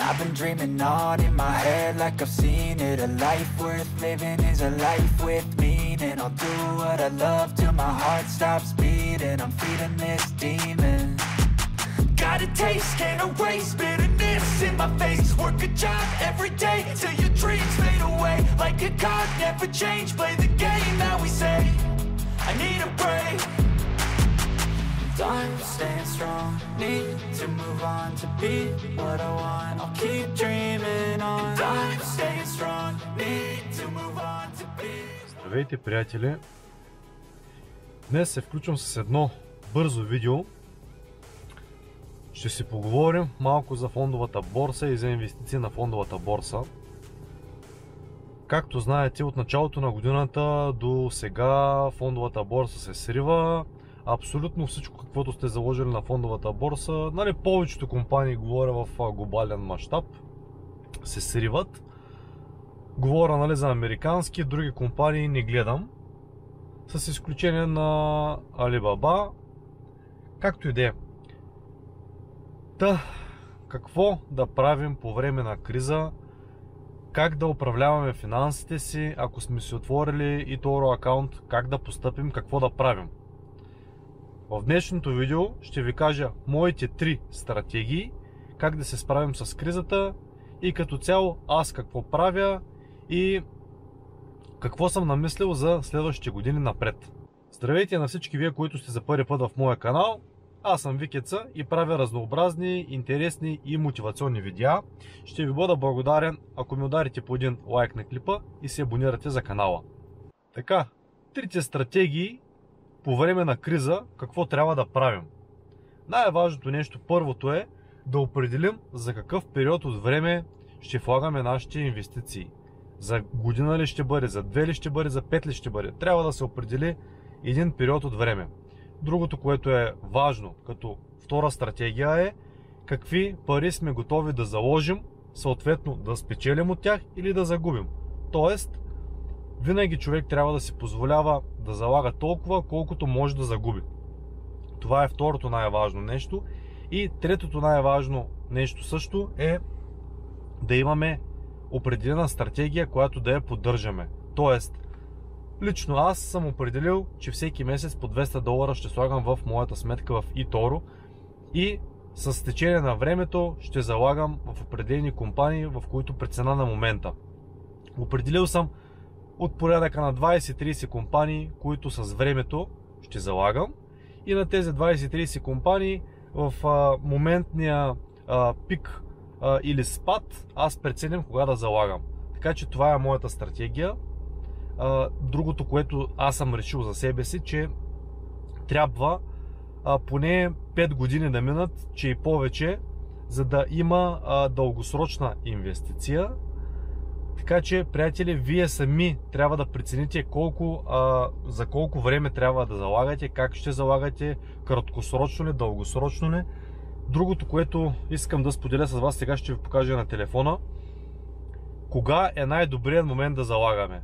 I've been dreaming on in my head like I've seen it. A life worth living is a life with meaning. I'll do what I love till my heart stops beating. I'm feeding this demon. Got a taste, can't erase bitterness in my face. Work a job every day till your dreams fade away. Like a card, never change, play the game that we say. I need a break. I'm staying strong, need to move on to be what I want. I'll keep dreaming on. I'm staying strong, need to move on to be. Здравейте, приятели! Днес се включвам с едно бързо видео. Ще си поговорим малко за фондовата борса и за инвестиции на фондовата борса. Както знаете, от началото на годината до сега фондовата борса се срива. Абсолютно всичко, каквото сте заложили на фондовата борса, повечето компании, говоря в глобален мащаб, се сриват. Говоря за американски, други компании не гледам, с изключение на Alibaba, както и да е. Какво да правим по време на криза? Как да управляваме финансите си, ако сме си отворили eToro акаунт, как да постъпим, какво да правим? В днешното видео ще ви кажа моите 3 стратегии, как да се справим с кризата и като цяло аз какво правя и какво съм намислил за следващите години напред. Здравейте на всички вие, които сте за първи път в моя канал. Аз съм Викеца и правя разнообразни, интересни и мотивационни видеа. Ще ви бъда благодарен, ако ми ударите по един лайк на клипа и се абонирате за канала. Така, 3 стратегии по време на криза, какво трябва да правим. Най-важното нещо, първото е да определим за какъв период от време ще влагаме нашите инвестиции. За година ли ще бъде, за 2 ли ще бъде, за 5 ли ще бъде. Трябва да се определи един период от време. Другото, което е важно като втора стратегия е какви пари сме готови да заложим, съответно да спечелим от тях или да загубим. Тоест, винаги човек трябва да си позволява да залага толкова, колкото може да загуби. Това е второто най-важно нещо. И третото най-важно нещо също е да имаме определена стратегия, която да я поддържаме. Тоест, лично аз съм определил, че всеки месец по $200 ще слагам в моята сметка в eToro и с течение на времето ще залагам в определени компании, в които при цена на момента. Определил съм от порядъка на 20-30 компании, които с времето ще залагам, и на тези 20-30 компании в моментния пик или спад аз преценям кога да залагам. Така че това е моята стратегия. Другото, което аз съм решил за себе си, че трябва поне 5 години да минат, че и повече, за да има дългосрочна инвестиция. Така че, приятели, вие сами трябва да прецените за колко време трябва да залагате, как ще залагате, краткосрочно ли, дългосрочно ли. Другото, което искам да споделя с вас, сега ще ви покажа на телефона. Кога е най-добрият момент да залагаме?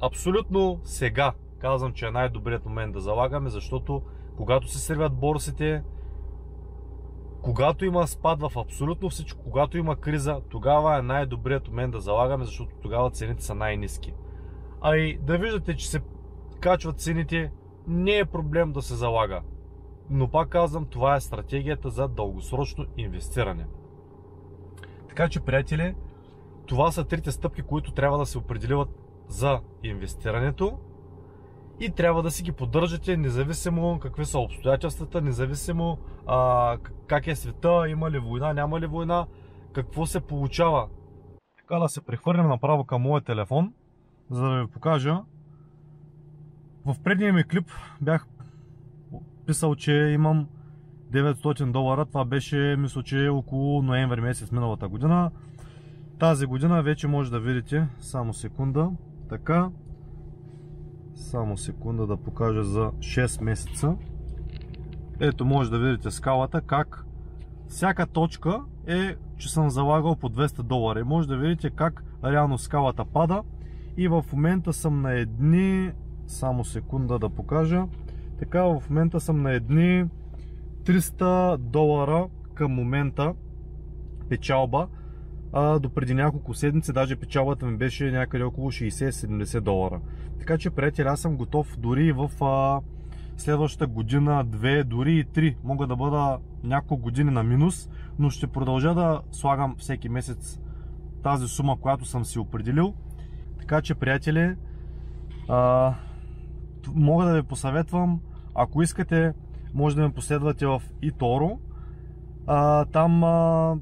Абсолютно сега казвам, че е най-добрият момент да залагаме, защото когато се сривят борсите, когато има спад в абсолютно всичко, когато има криза, тогава е най-добрият момент да залагаме, защото тогава цените са най-ниски. А и да виждате, че се качват цените, не е проблем да се залага. Но пак казвам, това е стратегията за дългосрочно инвестиране. Така че, приятели, това са 3 стъпки, които трябва да се определят за инвестирането и трябва да си ги поддържате, независимо какви са обстоятелствата, независимо как е света, има ли война, няма ли война, какво се получава. Така, да се прехвърлим направо към моя телефон, за да ви покажа. В предния ми клип бях писал, че имам $900. Това беше, мисля, че около ноември месец миналата година. Тази година вече може да видите, само секунда, така, само секунда да покажа за 6 месеца. Ето, може да видите скалата, как всяка точка е, че съм залагал по $200. И може да видите как реално скалата пада. И в момента съм на едни, само секунда да покажа, Така, в момента съм на едни $300 към момента печалба. До преди няколко седмици даже печалбата ми беше някъде около $60-70. Така че, приятели, аз съм готов дори и в следващата година, 2, дори и 3. Мога да бъда няколко години на минус, но ще продължа да слагам всеки месец тази сума, която съм си определил. Така че, приятели, мога да ви посъветвам, ако искате, може да ме последвате в eToro. Там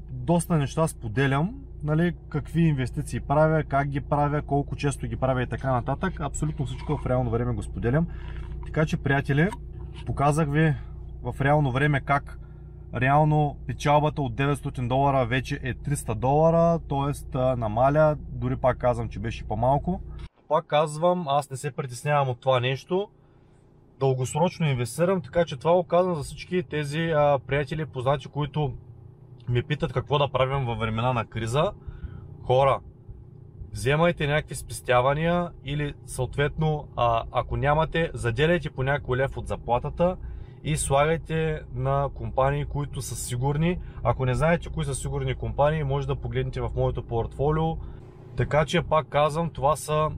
доста неща споделям, нали, какви инвестиции правя, как ги правя, колко често ги правя и така нататък. Абсолютно всичко в реално време го споделям. Така че, приятели, показах ви в реално време как реално печалбата от $900 вече е $300, т.е. намаля, дори пак казвам, че беше по-малко. Пак казвам, аз не се притеснявам от това нещо. Дългосрочно инвестирам, така че това го казвам за всички тези приятели, познати, които ми питат какво да правим във времена на криза. Хора, вземайте някакви спестявания или съответно, ако нямате, заделяйте по някой лев от заплатата и слагайте на компании, които са сигурни. Ако не знаете кои са сигурни компании, може да погледнете в моето портфолио. Така че, пак казвам, това са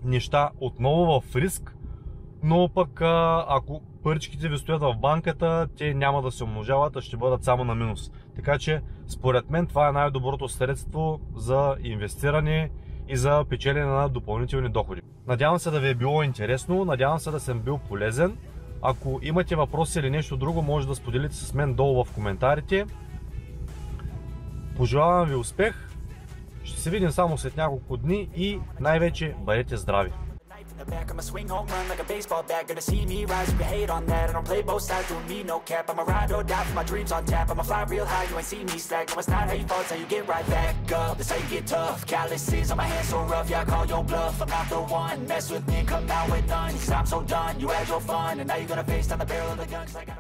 неща отново в риск, но пък ако паричките ви стоят в банката, те няма да се умножават, а ще бъдат само на минус. Така че, според мен, това е най-доброто средство за инвестиране и за печелене на допълнителни доходи. Надявам се да ви е било интересно, надявам се да съм бил полезен. Ако имате въпроси или нещо друго, може да споделите с мен долу в коментарите. Пожелавам ви успех, ще се видим само след няколко дни и най-вече бъдете здрави! In the back, I'ma swing home run like a baseball bat. Gonna see me rise, you can hate on that. I don't play both sides, doing me no cap. I'ma ride or die for my dreams on tap. I'ma fly real high, you ain't see me slack. No, it's not how you fall, it's how you get right back up. That's how you get tough. Calluses on my hands so rough, yeah, I call your bluff. I'm not the one, mess with me and come out with none. Cause I'm so done, you had your fun, and now you're gonna face down the barrel of the gun. Cause I got